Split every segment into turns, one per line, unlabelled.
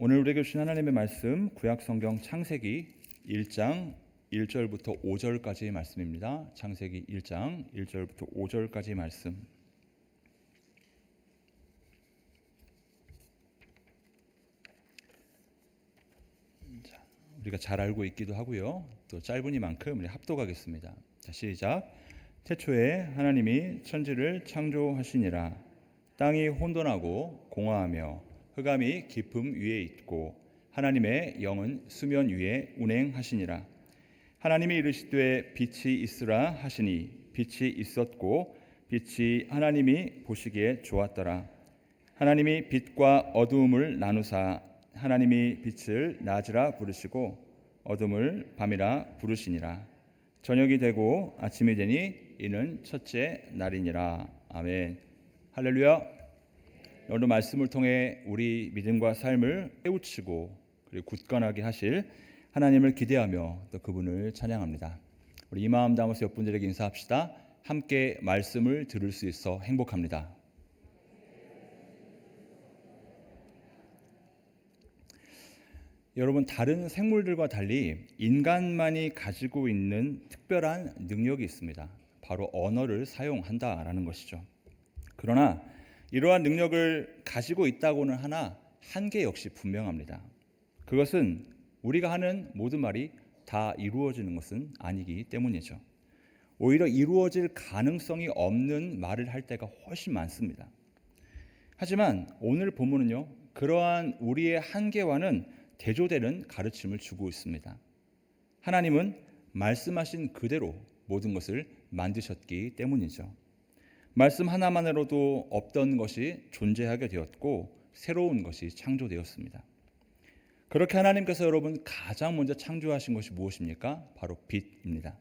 오늘 우리에게 주신 하나님의 말씀 구약성경 창세기 1장 1절부터 5절까지의 말씀입니다. 창세기 1장 1절부터 5절까지의 말씀. 우리가 잘 알고 있기도 하고요. 또 짧으니만큼 우리 합독하겠습니다. 자, 시작. 태초에 하나님이 천지를 창조하시니라. 땅이 혼돈하고 공허하며 흑암이 깊음 위에 있고 하나님의 영은 수면 위에 운행하시니라. 하나님이 이르시되 빛이 있으라 하시니 빛이 있었고 빛이 하나님이 보시기에 좋았더라. 하나님이 빛과 어두움을 나누사 하나님이 빛을 낮이라 부르시고 어둠을 밤이라 부르시니라. 저녁이 되고 아침이 되니 이는 첫째 날이니라. 아멘. 할렐루야. 오늘 말씀을 통해 우리 믿음과 삶을 깨우치고 그리고 굳건하게 하실 하나님을 기대하며 또 그분을 찬양합니다. 우리 이 마음 담아서 옆 분들에게 인사합시다. 함께 말씀을 들을 수 있어 행복합니다. 여러분, 다른 생물들과 달리 인간만이 가지고 있는 특별한 능력이 있습니다. 바로 언어를 사용한다라는 것이죠. 그러나 이러한 능력을 가지고 있다고는 하나 한계 역시 분명합니다. 그것은 우리가 하는 모든 말이 다 이루어지는 것은 아니기 때문이죠. 오히려 이루어질 가능성이 없는 말을 할 때가 훨씬 많습니다. 하지만 오늘 본문은요, 그러한 우리의 한계와는 대조되는 가르침을 주고 있습니다. 하나님은 말씀하신 그대로 모든 것을 만드셨기 때문이죠. 말씀 하나만으로도 없던 것이 존재하게 되었고 새로운 것이 창조되었습니다. 그렇게 하나님께서 여러분 가장 먼저 창조하신 것이 무엇입니까? 바로 빛입니다.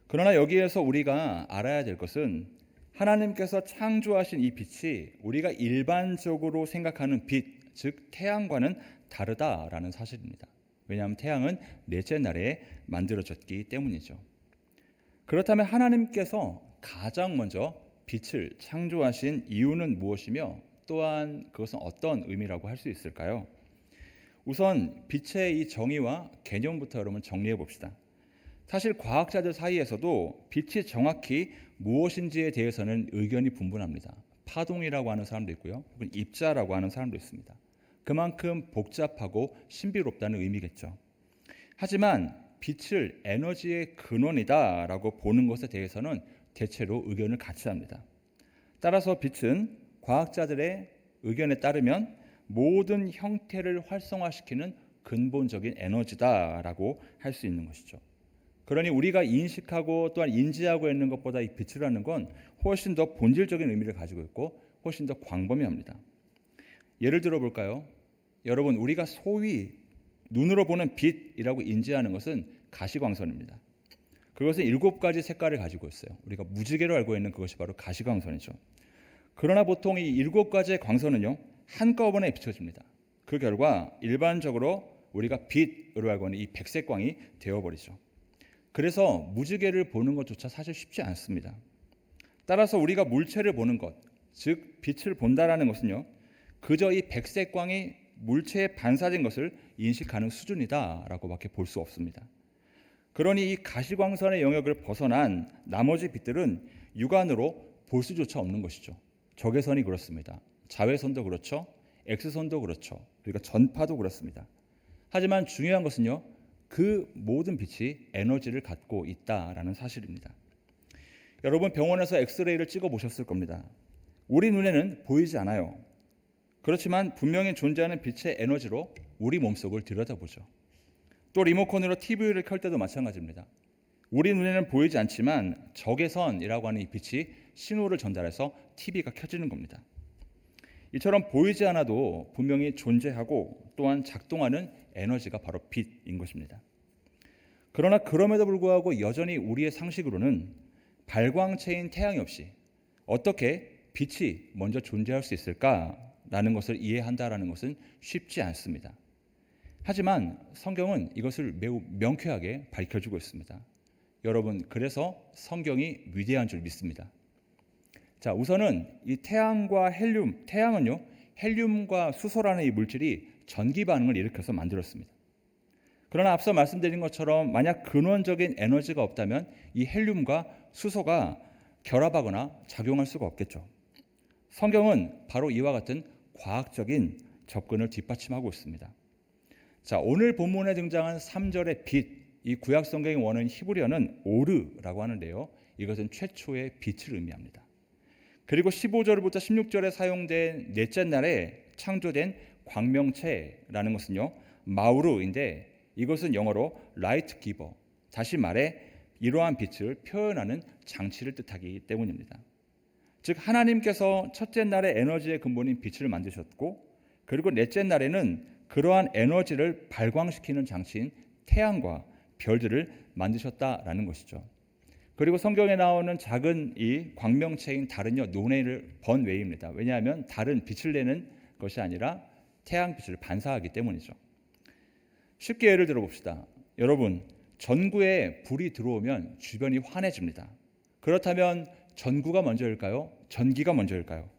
그러나 여기에서 우리가 알아야 될 것은 하나님께서 창조하신 이 빛이 우리가 일반적으로 생각하는 빛, 즉 태양과는 다르다라는 사실입니다. 왜냐하면 태양은 넷째 날에 만들어졌기 때문이죠. 그렇다면 하나님께서 가장 먼저 빛을 창조하신 이유는 무엇이며 또한 그것은 어떤 의미라고 할 수 있을까요? 우선 빛의 이 정의와 개념부터 여러분 정리해 봅시다. 사실 과학자들 사이에서도 빛이 정확히 무엇인지에 대해서는 의견이 분분합니다. 파동이라고 하는 사람도 있고요, 혹은 입자라고 하는 사람도 있습니다. 그만큼 복잡하고 신비롭다는 의미겠죠. 하지만 빛을 에너지의 근원이다라고 보는 것에 대해서는 대체로 의견을 같이 합니다. 따라서 빛은 과학자들의 의견에 따르면 모든 형태를 활성화시키는 근본적인 에너지다라고 할 수 있는 것이죠. 그러니 우리가 인식하고 또한 인지하고 있는 것보다 이 빛이라는 건 훨씬 더 본질적인 의미를 가지고 있고 훨씬 더 광범위합니다. 예를 들어 볼까요? 여러분, 우리가 소위 눈으로 보는 빛이라고 인지하는 것은 가시광선입니다. 그것은 7가지 색깔을 가지고 있어요. 우리가 무지개로 알고 있는 그것이 바로 가시광선이죠. 그러나 보통 이 7가지의 광선은요, 한꺼번에 비춰집니다. 그 결과 일반적으로 우리가 빛으로 알고 있는 이 백색광이 되어버리죠. 그래서 무지개를 보는 것조차 사실 쉽지 않습니다. 따라서 우리가 물체를 보는 것, 즉 빛을 본다라는 것은요, 그저 이 백색광이 물체에 반사된 것을 인식하는 수준이다라고밖에 볼 수 없습니다. 그러니 이 가시광선의 영역을 벗어난 나머지 빛들은 육안으로 볼 수조차 없는 것이죠. 적외선이 그렇습니다. 자외선도 그렇죠. X선도 그렇죠. 그러니까 전파도 그렇습니다. 하지만 중요한 것은요, 그 모든 빛이 에너지를 갖고 있다라는 사실입니다. 여러분, 병원에서 엑스레이를 찍어 보셨을 겁니다. 우리 눈에는 보이지 않아요. 그렇지만 분명히 존재하는 빛의 에너지로 우리 몸속을 들여다보죠. 또 리모컨으로 TV를 켤 때도 마찬가지입니다. 우리 눈에는 보이지 않지만 적외선이라고 하는 이 빛이 신호를 전달해서 TV가 켜지는 겁니다. 이처럼 보이지 않아도 분명히 존재하고 또한 작동하는 에너지가 바로 빛인 것입니다. 그러나 그럼에도 불구하고 여전히 우리의 상식으로는 발광체인 태양이 없이 어떻게 빛이 먼저 존재할 수 있을까라는 것을 이해한다라는 것은 쉽지 않습니다. 하지만 성경은 이것을 매우 명쾌하게 밝혀주고 있습니다. 여러분, 그래서 성경이 위대한 줄 믿습니다. 자, 우선은 이 태양과 헬륨, 태양은요, 헬륨과 수소라는 이 물질이 전기 반응을 일으켜서 만들었습니다. 그러나 앞서 말씀드린 것처럼 만약 근원적인 에너지가 없다면 이 헬륨과 수소가 결합하거나 작용할 수가 없겠죠. 성경은 바로 이와 같은 과학적인 접근을 뒷받침하고 있습니다. 자, 오늘 본문에 등장한 3절의 빛, 이 구약 성경의 원어인 히브리어는 오르라고 하는데요. 이것은 최초의 빛을 의미합니다. 그리고 15절부터 16절에 사용된 넷째 날에 창조된 광명체라는 것은요, 마우르인데 이것은 영어로 라이트 기버, 다시 말해 이러한 빛을 표현하는 장치를 뜻하기 때문입니다. 즉 하나님께서 첫째 날에 에너지의 근본인 빛을 만드셨고, 그리고 넷째 날에는 그러한 에너지를 발광시키는 장치인 태양과 별들을 만드셨다라는 것이죠. 그리고 성경에 나오는 작은 이 광명체인 달은요, 논해를 번 외입니다. 왜냐하면 달은 빛을 내는 것이 아니라 태양빛을 반사하기 때문이죠. 쉽게 예를 들어 봅시다. 여러분, 전구에 불이 들어오면 주변이 환해집니다. 그렇다면 전구가 먼저일까요? 전기가 먼저일까요?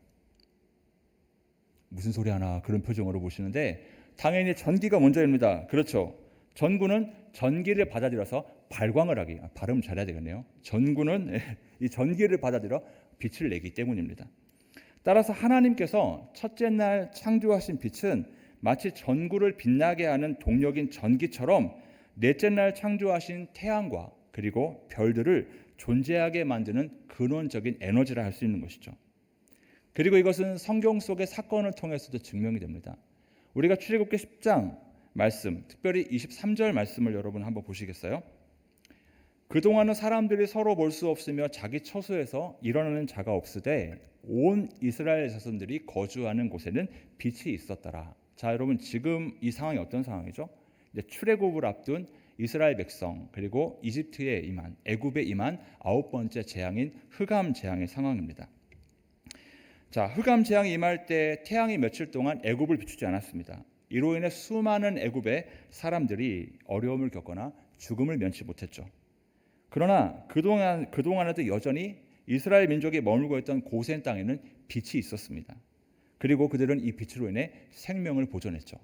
무슨 소리 하나 그런 표정으로 보시는데 당연히 전기가 먼저입니다. 그렇죠. 전구는 전기를 받아들여서 발광을 하기, 발음 잘해야 되겠네요. 전구는 이 전기를 받아들여 빛을 내기 때문입니다. 따라서 하나님께서 첫째 날 창조하신 빛은 마치 전구를 빛나게 하는 동력인 전기처럼 넷째 날 창조하신 태양과 그리고 별들을 존재하게 만드는 근원적인 에너지라 할 수 있는 것이죠. 그리고 이것은 성경 속의 사건을 통해서도 증명이 됩니다. 우리가 출애굽기 10장 말씀, 특별히 23절 말씀을 여러분 한번 보시겠어요? 그동안은 사람들이 서로 볼 수 없으며 자기 처소에서 일어나는 자가 없으되 온 이스라엘 자손들이 거주하는 곳에는 빛이 있었더라. 자, 여러분 지금 이 상황이 어떤 상황이죠? 이제 출애굽을 앞둔 이스라엘 백성 그리고 이집트에 임한 애굽에 임한 9번째 재앙인 흑암 재앙의 상황입니다. 자, 흑암 재앙이 임할 때 태양이 며칠 동안 애굽을 비추지 않았습니다. 이로 인해 수많은 애굽의 사람들이 어려움을 겪거나 죽음을 면치 못했죠. 그러나 그동안에도 여전히 이스라엘 민족이 머물고 있던 고센 땅에는 빛이 있었습니다. 그리고 그들은 이 빛으로 인해 생명을 보존했죠.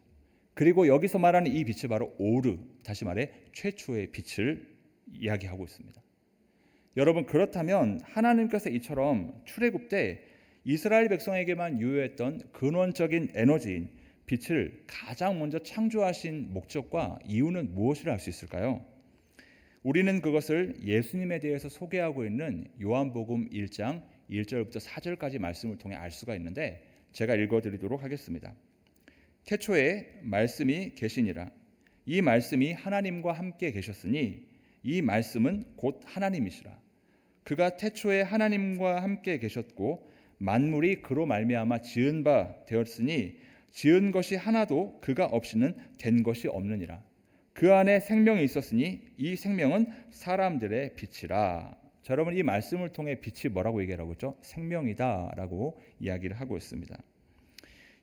그리고 여기서 말하는 이 빛이 바로 오르, 다시 말해 최초의 빛을 이야기하고 있습니다. 여러분, 그렇다면 하나님께서 이처럼 출애굽 때 이스라엘 백성에게만 유효했던 근원적인 에너지인 빛을 가장 먼저 창조하신 목적과 이유는 무엇이라 할 수 있을까요? 우리는 그것을 예수님에 대해서 소개하고 있는 요한복음 1장 1절부터 4절까지 말씀을 통해 알 수가 있는데 제가 읽어드리도록 하겠습니다. 태초에 말씀이 계시니라. 이 말씀이 하나님과 함께 계셨으니 이 말씀은 곧 하나님이시라. 그가 태초에 하나님과 함께 계셨고 만물이 그로 말미암아 지은 바 되었으니 지은 것이 하나도 그가 없이는 된 것이 없느니라. 그 안에 생명이 있었으니 이 생명은 사람들의 빛이라. 자, 여러분 이 말씀을 통해 빛이 뭐라고 얘기하고 있죠? 생명이다라고 이야기를 하고 있습니다.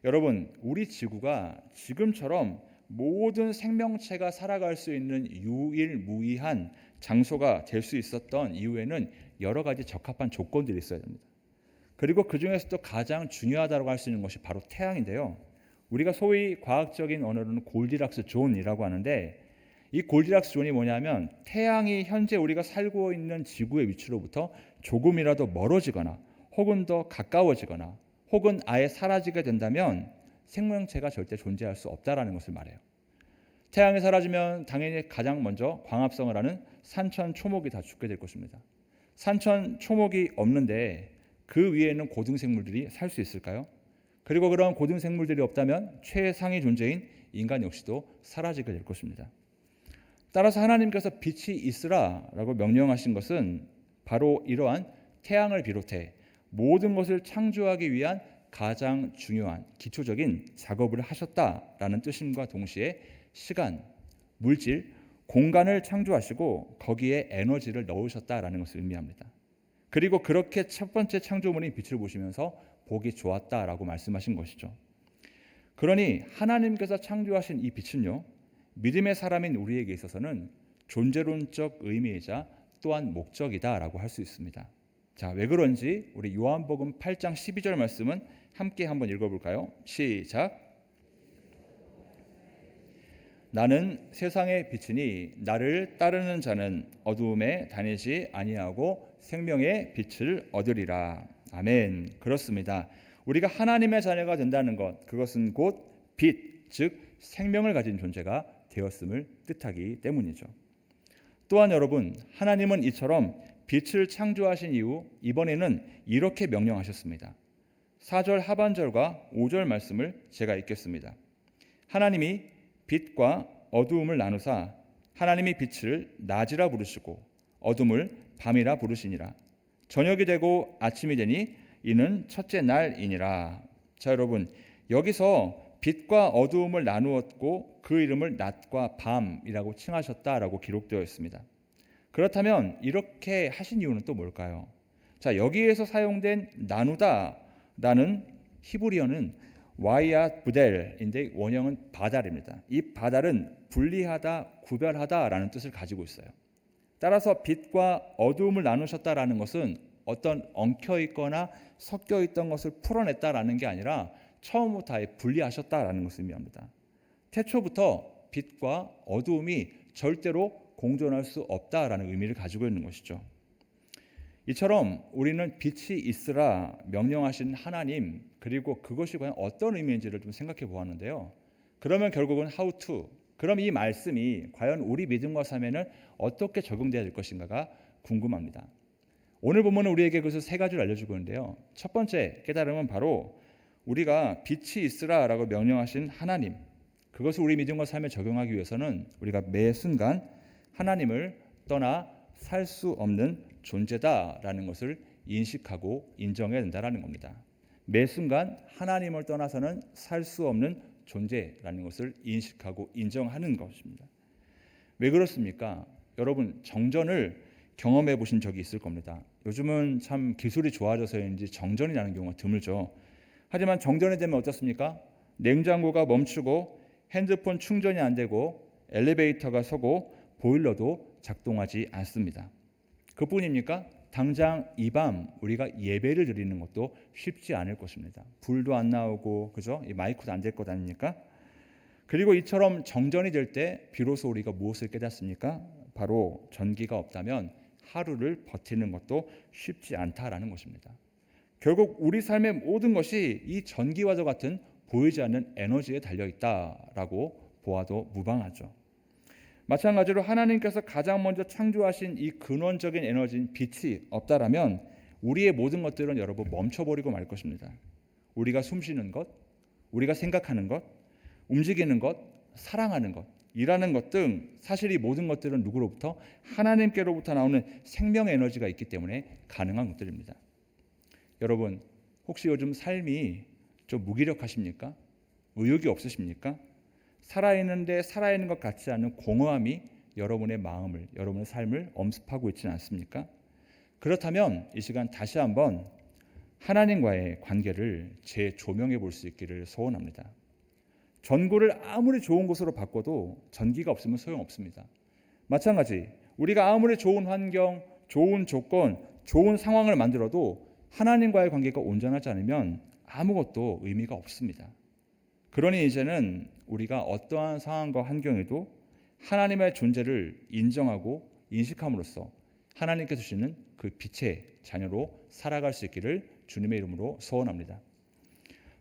여러분, 우리 지구가 지금처럼 모든 생명체가 살아갈 수 있는 유일무이한 장소가 될 수 있었던 이유에는 여러 가지 적합한 조건들이 있어야 됩니다. 그리고 그 중에서도 가장 중요하다고 할 수 있는 것이 바로 태양인데요. 우리가 소위 과학적인 언어로는 골디락스 존이라고 하는데 이 골디락스 존이 뭐냐면 태양이 현재 우리가 살고 있는 지구의 위치로부터 조금이라도 멀어지거나 혹은 더 가까워지거나 혹은 아예 사라지게 된다면 생명체가 절대 존재할 수 없다라는 것을 말해요. 태양이 사라지면 당연히 가장 먼저 광합성을 하는 산천, 초목이 다 죽게 될 것입니다. 산천, 초목이 없는데 그 위에는 고등생물들이 살 수 있을까요? 그리고 그런 고등생물들이 없다면 최상위 존재인 인간 역시도 사라지게 될 것입니다. 따라서 하나님께서 빛이 있으라라고 명령하신 것은 바로 이러한 태양을 비롯해 모든 것을 창조하기 위한 가장 중요한 기초적인 작업을 하셨다라는 뜻임과 동시에 시간, 물질, 공간을 창조하시고 거기에 에너지를 넣으셨다라는 것을 의미합니다. 그리고 그렇게 첫 번째 창조물인 빛을 보시면서 보기 좋았다라고 말씀하신 것이죠. 그러니 하나님께서 창조하신 이 빛은요, 믿음의 사람인 우리에게 있어서는 존재론적 의미이자 또한 목적이다라고 할 수 있습니다. 자, 왜 그런지 우리 요한복음 8장 12절 말씀은 함께 한번 읽어볼까요? 시작. 나는 세상의 빛이니 나를 따르는 자는 어두움에 다니지 아니하고 생명의 빛을 얻으리라. 아멘. 그렇습니다. 우리가 하나님의 자녀가 된다는 것, 그것은 곧 빛, 즉 생명을 가진 존재가 되었음을 뜻하기 때문이죠. 또한 여러분, 하나님은 이처럼 빛을 창조하신 이후 이번에는 이렇게 명령하셨습니다. 4절 하반절과 5절 말씀을 제가 읽겠습니다. 하나님이 빛과 어두움을 나누사 하나님이 빛을 낮이라 부르시고 어둠을 밤이라 부르시니라. 저녁이 되고 아침이 되니 이는 첫째 날이니라. 자, 여러분, 여기서 빛과 어두움을 나누었고 그 이름을 낮과 밤이라고 칭하셨다라고 기록되어 있습니다. 그렇다면 이렇게 하신 이유는 또 뭘까요? 자, 여기에서 사용된 나누다라는 히브리어는 와이아 부델인데 원형은 바달입니다. 이 바달은 분리하다, 구별하다라는 뜻을 가지고 있어요. 따라서 빛과 어두움을 나누셨다라는 것은 어떤 엉켜 있거나 섞여 있던 것을 풀어냈다라는 게 아니라 처음부터 아예 분리하셨다라는 것을 의미합니다. 태초부터 빛과 어두움이 절대로 공존할 수 없다라는 의미를 가지고 있는 것이죠. 이처럼 우리는 빛이 있으라 명령하신 하나님, 그리고 그것이 과연 어떤 의미인지를 좀 생각해 보았는데요. 그러면 결국은 how to, 그럼 이 말씀이 과연 우리 믿음과 삶에는 어떻게 적용되어야 될 것인가가 궁금합니다. 오늘 본문은 우리에게 그것을 세 가지를 알려주고 있는데요. 첫 번째 깨달음은 바로 우리가 빛이 있으라라고 명령하신 하나님, 그것을 우리 믿음과 삶에 적용하기 위해서는 우리가 매 순간 하나님을 떠나 살 수 없는 존재다라는 것을 인식하고 인정해야 된다는 겁니다. 매 순간 하나님을 떠나서는 살 수 없는 존재라는 것을 인식하고 인정하는 것입니다. 왜 그렇습니까? 여러분, 정전을 경험해 보신 적이 있을 겁니다. 요즘은 참 기술이 좋아져서인지 정전이라는 경우가 드물죠. 하지만 정전이 되면 어떻습니까? 냉장고가 멈추고 핸드폰 충전이 안 되고 엘리베이터가 서고 보일러도 작동하지 않습니다. 그뿐입니까? 당장 이 밤 우리가 예배를 드리는 것도 쉽지 않을 것입니다. 불도 안 나오고, 그죠? 이 마이크도 안 될 것 아닙니까? 그리고 이처럼 정전이 될 때 비로소 우리가 무엇을 깨닫습니까? 바로 전기가 없다면 하루를 버티는 것도 쉽지 않다라는 것입니다. 결국 우리 삶의 모든 것이 이 전기와도 같은 보이지 않는 에너지에 달려 있다라고 보아도 무방하죠. 마찬가지로 하나님께서 가장 먼저 창조하신 이 근원적인 에너지인 빛이 없다라면 우리의 모든 것들은 여러분 멈춰버리고 말 것입니다. 우리가 숨쉬는 것, 우리가 생각하는 것, 움직이는 것, 사랑하는 것, 일하는 것 등 사실 이 모든 것들은 누구로부터? 하나님께로부터 나오는 생명 에너지가 있기 때문에 가능한 것들입니다. 여러분, 혹시 요즘 삶이 좀 무기력하십니까? 의욕이 없으십니까? 살아있는데 살아있는 것 같지 않은 공허함이 여러분의 마음을, 여러분의 삶을 엄습하고 있지는 않습니까? 그렇다면 이 시간 다시 한번 하나님과의 관계를 재조명해 볼 수 있기를 소원합니다. 전구를 아무리 좋은 곳으로 바꿔도 전기가 없으면 소용없습니다. 마찬가지, 우리가 아무리 좋은 환경, 좋은 조건, 좋은 상황을 만들어도 하나님과의 관계가 온전하지 않으면 아무것도 의미가 없습니다. 그러니 이제는 우리가 어떠한 상황과 환경에도 하나님의 존재를 인정하고 인식함으로써 하나님께서 주시는 그 빛의 자녀로 살아갈 수 있기를 주님의 이름으로 소원합니다.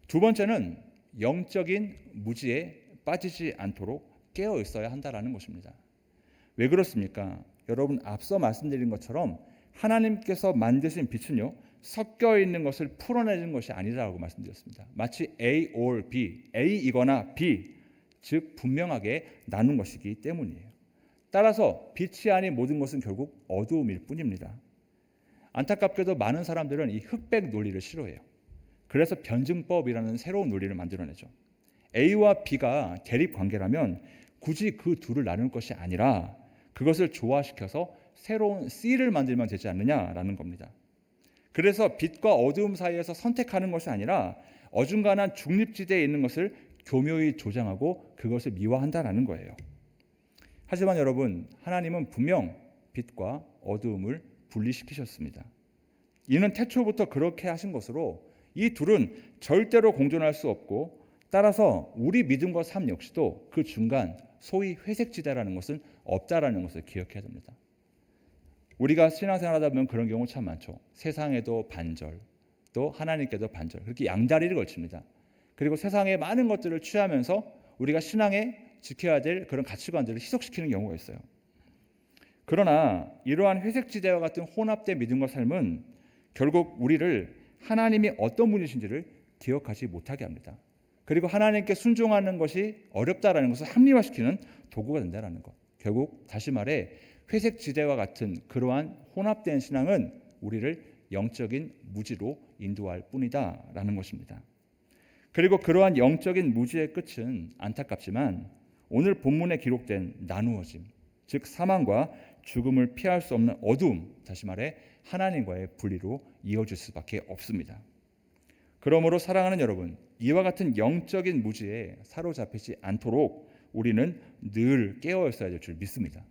두 번째는 영적인 무지에 빠지지 않도록 깨어 있어야 한다라는 것입니다. 왜 그렇습니까? 여러분, 앞서 말씀드린 것처럼 하나님께서 만드신 빛은요, 섞여 있는 것을 풀어내는 것이 아니라고 말씀드렸습니다. 마치 A or B, A이거나 B, 즉 분명하게 나눈 것이기 때문이에요. 따라서 빛이 아닌 모든 것은 결국 어두움일 뿐입니다. 안타깝게도 많은 사람들은 이 흑백 논리를 싫어해요. 그래서 변증법이라는 새로운 논리를 만들어내죠. A와 B가 대립 관계라면 굳이 그 둘을 나눌 것이 아니라 그것을 조화시켜서 새로운 C를 만들면 되지 않느냐라는 겁니다. 그래서 빛과 어두움 사이에서 선택하는 것이 아니라 어중간한 중립지대에 있는 것을 교묘히 조장하고 그것을 미화한다라는 거예요. 하지만 여러분, 하나님은 분명 빛과 어두움을 분리시키셨습니다. 이는 태초부터 그렇게 하신 것으로 이 둘은 절대로 공존할 수 없고, 따라서 우리 믿음과 삶 역시도 그 중간 소위 회색지대라는 것은 없다라는 것을 기억해야 됩니다. 우리가 신앙생활하다 보면 그런 경우 참 많죠. 세상에도 반절, 또 하나님께도 반절, 그렇게 양다리를 걸칩니다. 그리고 세상의 많은 것들을 취하면서 우리가 신앙에 지켜야 될 그런 가치관들을 희석시키는 경우가 있어요. 그러나 이러한 회색지대와 같은 혼합된 믿음과 삶은 결국 우리를 하나님이 어떤 분이신지를 기억하지 못하게 합니다. 그리고 하나님께 순종하는 것이 어렵다라는 것을 합리화시키는 도구가 된다는 것. 결국 다시 말해 회색지대와 같은 그러한 혼합된 신앙은 우리를 영적인 무지로 인도할 뿐이다라는 것입니다. 그리고 그러한 영적인 무지의 끝은 안타깝지만 오늘 본문에 기록된 나누어짐, 즉 사망과 죽음을 피할 수 없는 어두움, 다시 말해 하나님과의 분리로 이어질 수밖에 없습니다. 그러므로 사랑하는 여러분, 이와 같은 영적인 무지에 사로잡히지 않도록 우리는 늘 깨어 있어야 될 줄 믿습니다.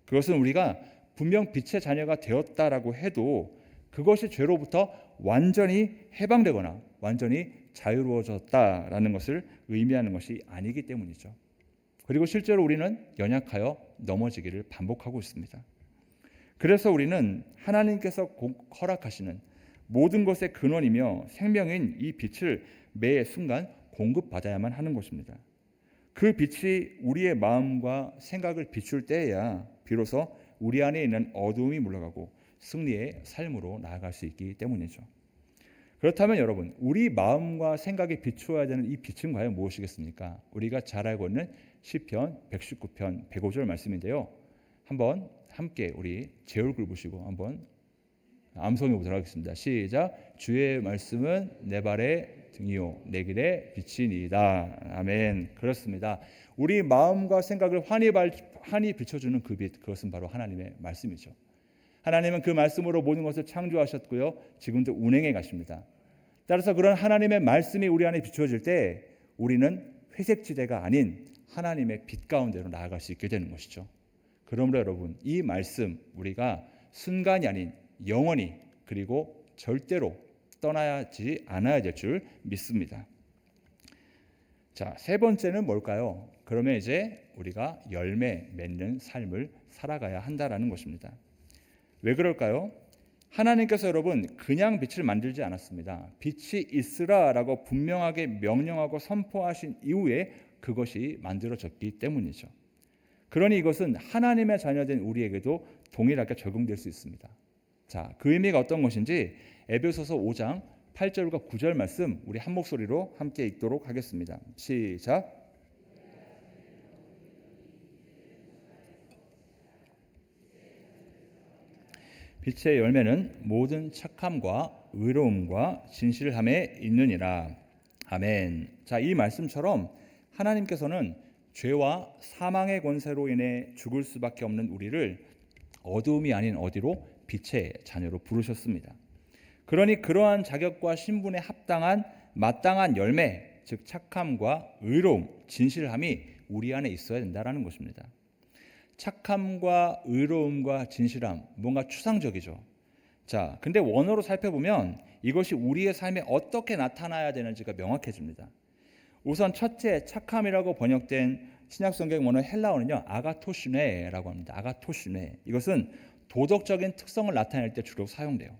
그것은 우리가 분명 빛의 자녀가 되었다라고 해도 그것이 죄로부터 완전히 해방되거나 완전히 자유로워졌다라는 것을 의미하는 것이 아니기 때문이죠. 그리고 실제로 우리는 연약하여 넘어지기를 반복하고 있습니다. 그래서 우리는 하나님께서 허락하시는 모든 것의 근원이며 생명인 이 빛을 매 순간 공급받아야만 하는 것입니다. 그 빛이 우리의 마음과 생각을 비출 때에야 비로소 우리 안에 있는 어두움이 물러가고 승리의 삶으로 나아갈 수 있기 때문이죠. 그렇다면 여러분, 우리 마음과 생각에 비추어야 되는 이 빛은 과연 무엇이겠습니까? 우리가 잘 알고 있는 시편 119편 105절 말씀인데요. 한번 함께 우리 제 얼굴 보시고 한번 암송해 보도록 하겠습니다. 시작. 주의 말씀은 내 발의 등이요 내 길의 빛이니이다. 아멘. 그렇습니다. 우리 마음과 생각을 환히 비춰주는 그 빛, 그것은 바로 하나님의 말씀이죠. 하나님은 그 말씀으로 모든 것을 창조하셨고요, 지금도 운행해 가십니다. 따라서 그런 하나님의 말씀이 우리 안에 비춰질 때 우리는 회색지대가 아닌 하나님의 빛 가운데로 나아갈 수 있게 되는 것이죠. 그러므로 여러분, 이 말씀 우리가 순간이 아닌 영원히 그리고 절대로 떠나지 않아야 될 줄 믿습니다. 자, 세 번째는 뭘까요? 그러면 이제 우리가 열매 맺는 삶을 살아가야 한다라는 것입니다. 왜 그럴까요? 하나님께서 여러분 그냥 빛을 만들지 않았습니다. 빛이 있으라라고 분명하게 명령하고 선포하신 이후에 그것이 만들어졌기 때문이죠. 그러니 이것은 하나님의 자녀된 우리에게도 동일하게 적용될 수 있습니다. 자, 그 의미가 어떤 것인지 에베소서 5장 8절과 9절 말씀 우리 한 목소리로 함께 읽도록 하겠습니다. 시작. 빛의 열매는 모든 착함과 의로움과 진실함에 있느니라. 아멘. 자, 이 말씀처럼 하나님께서는 죄와 사망의 권세로 인해 죽을 수밖에 없는 우리를 어두움이 아닌 어디로 빛의 자녀로 부르셨습니다. 그러니 그러한 자격과 신분에 합당한 마땅한 열매, 즉 착함과 의로움, 진실함이 우리 안에 있어야 된다는 것입니다. 착함과 의로움과 진실함, 뭔가 추상적이죠. 자, 근데 원어로 살펴보면 이것이 우리의 삶에 어떻게 나타나야 되는지가 명확해집니다. 우선 첫째, 착함이라고 번역된 신약성경 원어 헬라어는요, 아가토시네라고 합니다. 아가토시네. 이것은 도덕적인 특성을 나타낼 때 주로 사용돼요.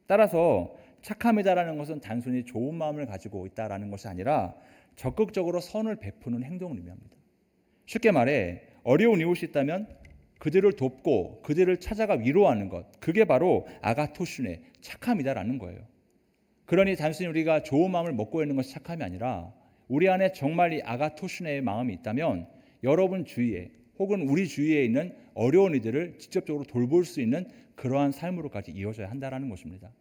따라서 착함이다라는 것은 단순히 좋은 마음을 가지고 있다라는 것이 아니라 적극적으로 선을 베푸는 행동을 의미합니다. 쉽게 말해 어려운 이웃이 있다면 그들을 돕고 그들을 찾아가 위로하는 것, 그게 바로 아가토시네, 착함이다라는 거예요. 그러니 단순히 우리가 좋은 마음을 먹고 있는 것이 착함이 아니라 우리 안에 정말 이 아가토시네의 마음이 있다면 여러분 주위에 혹은 우리 주위에 있는 어려운 이들을 직접적으로 돌볼 수 있는 그러한 삶으로까지 이어져야 한다는 것입니다.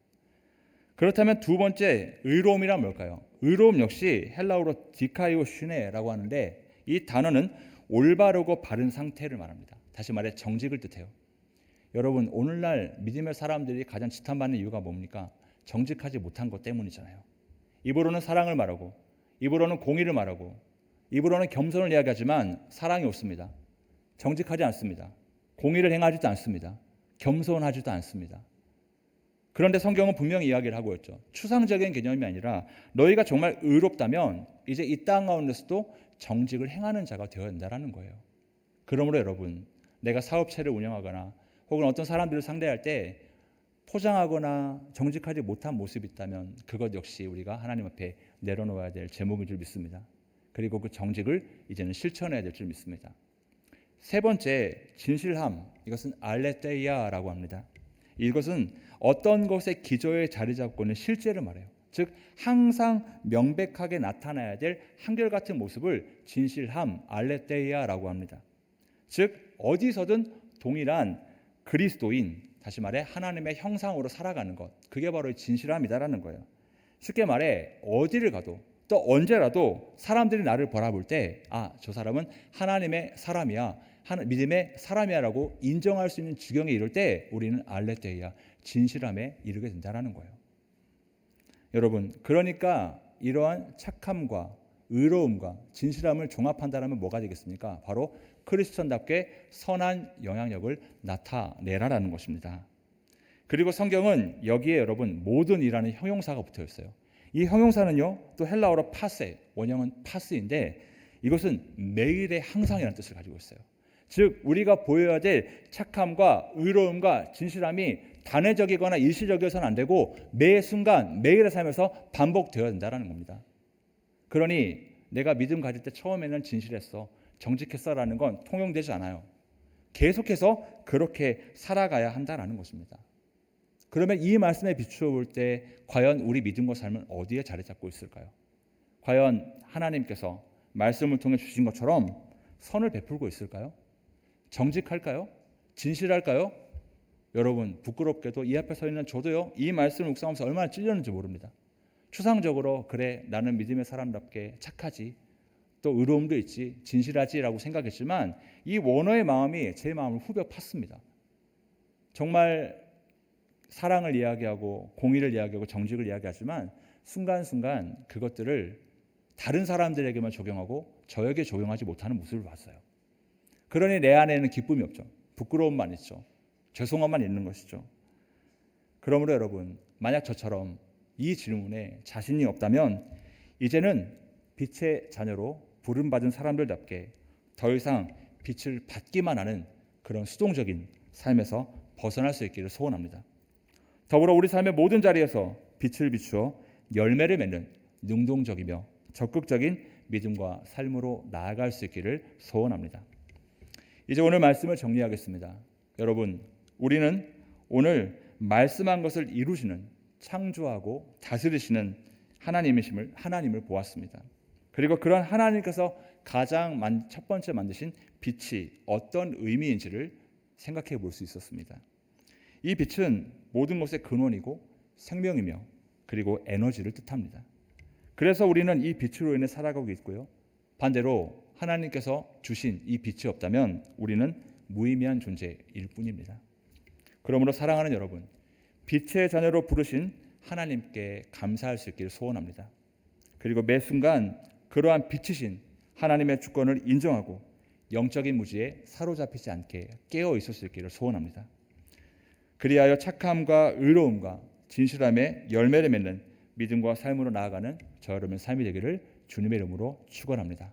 그렇다면 두 번째, 의로움이란 뭘까요? 의로움 역시 헬라어로 디카이오슈네라고 하는데 이 단어는 올바르고 바른 상태를 말합니다. 다시 말해 정직을 뜻해요. 여러분, 오늘날 믿음의 사람들이 가장 지탄받는 이유가 뭡니까? 정직하지 못한 것 때문이잖아요. 입으로는 사랑을 말하고 입으로는 공의를 말하고 입으로는 겸손을 이야기하지만 사랑이 없습니다. 정직하지 않습니다. 공의를 행하지도 않습니다. 겸손하지도 않습니다. 그런데 성경은 분명히 이야기를 하고 있죠. 추상적인 개념이 아니라 너희가 정말 의롭다면 이제 이 땅 가운데서도 정직을 행하는 자가 되어야 된다는 거예요. 그러므로 여러분, 내가 사업체를 운영하거나 혹은 어떤 사람들을 상대할 때 포장하거나 정직하지 못한 모습이 있다면 그것 역시 우리가 하나님 앞에 내려놓아야 될 제목인 줄 믿습니다. 그리고 그 정직을 이제는 실천해야 될 줄 믿습니다. 세 번째, 진실함. 이것은 알레테이아라고 합니다. 이것은 어떤 것의 기저에 자리 잡고 있는 실제를 말해요. 즉 항상 명백하게 나타나야 될 한결같은 모습을 진실함, 알레테이아라고 합니다. 즉 어디서든 동일한 그리스도인, 다시 말해 하나님의 형상으로 살아가는 것, 그게 바로 진실함이다라는 거예요. 쉽게 말해 어디를 가도 또 언제라도 사람들이 나를 바라볼 때 저 사람은 하나님의 사람이야, 믿음의 사람이야라고 인정할 수 있는 지경에 이를 때 우리는 알레테이아, 진실함에 이르게 된다는 거예요. 여러분, 그러니까 이러한 착함과 의로움과 진실함을 종합한다면 뭐가 되겠습니까? 바로 크리스천답게 선한 영향력을 나타내라라는 것입니다. 그리고 성경은 여기에 여러분 모든이라는 형용사가 붙어 있어요. 이 형용사는요, 또 헬라어로 파세, 원형은 파스인데 이것은 매일의 항상이라는 뜻을 가지고 있어요. 즉 우리가 보여야 될 착함과 의로움과 진실함이 단회적이거나 일시적이어서는 안 되고 매 순간 매일의 삶에서 반복되어야 된다는 겁니다. 그러니 내가 믿음 가질 때 처음에는 진실했어, 정직했어라는 건 통용되지 않아요. 계속해서 그렇게 살아가야 한다는 것입니다. 그러면 이 말씀에 비추어 볼 때 과연 우리 믿음과 삶은 어디에 자리 잡고 있을까요? 과연 하나님께서 말씀을 통해 주신 것처럼 선을 베풀고 있을까요? 정직할까요? 진실할까요? 여러분, 부끄럽게도 이 앞에 서 있는 저도요, 이 말씀을 묵상하면서 얼마나 찔렸는지 모릅니다. 추상적으로 그래 나는 믿음의 사람답게 착하지, 또 의로움도 있지, 진실하지라고 생각했지만 이 원어의 마음이 제 마음을 후벼 팠습니다. 정말 사랑을 이야기하고 공의를 이야기하고 정직을 이야기하지만 순간순간 그것들을 다른 사람들에게만 적용하고 저에게 적용하지 못하는 모습을 봤어요. 그러니 내 안에는 기쁨이 없죠. 부끄러움만 있죠. 죄송함만 있는 것이죠. 그러므로 여러분, 만약 저처럼 이 질문에 자신이 없다면 이제는 빛의 자녀로 부름받은 사람들답게 더 이상 빛을 받기만 하는 그런 수동적인 삶에서 벗어날 수 있기를 소원합니다. 더불어 우리 삶의 모든 자리에서 빛을 비추어 열매를 맺는 능동적이며 적극적인 믿음과 삶으로 나아갈 수 있기를 소원합니다. 이제 오늘 말씀을 정리하겠습니다. 여러분, 우리는 오늘 말씀한 것을 이루시는, 창조하고 다스리시는 하나님을 보았습니다. 그리고 그런 하나님께서 가장 첫 번째 만드신 빛이 어떤 의미인지를 생각해 볼 수 있었습니다. 이 빛은 모든 것의 근원이고 생명이며 그리고 에너지를 뜻합니다. 그래서 우리는 이 빛으로 인해 살아가고 있고요. 반대로 하나님께서 주신 이 빛이 없다면 우리는 무의미한 존재일 뿐입니다. 그러므로 사랑하는 여러분, 빛의 자녀로 부르신 하나님께 감사할 수 있기를 소원합니다. 그리고 매 순간 그러한 빛이신 하나님의 주권을 인정하고 영적인 무지에 사로잡히지 않게 깨어 있을 수 있기를 소원합니다. 그리하여 착함과 의로움과 진실함의 열매를 맺는 믿음과 삶으로 나아가는 저 여러분의 삶이 되기를 주님의 이름으로 축원합니다.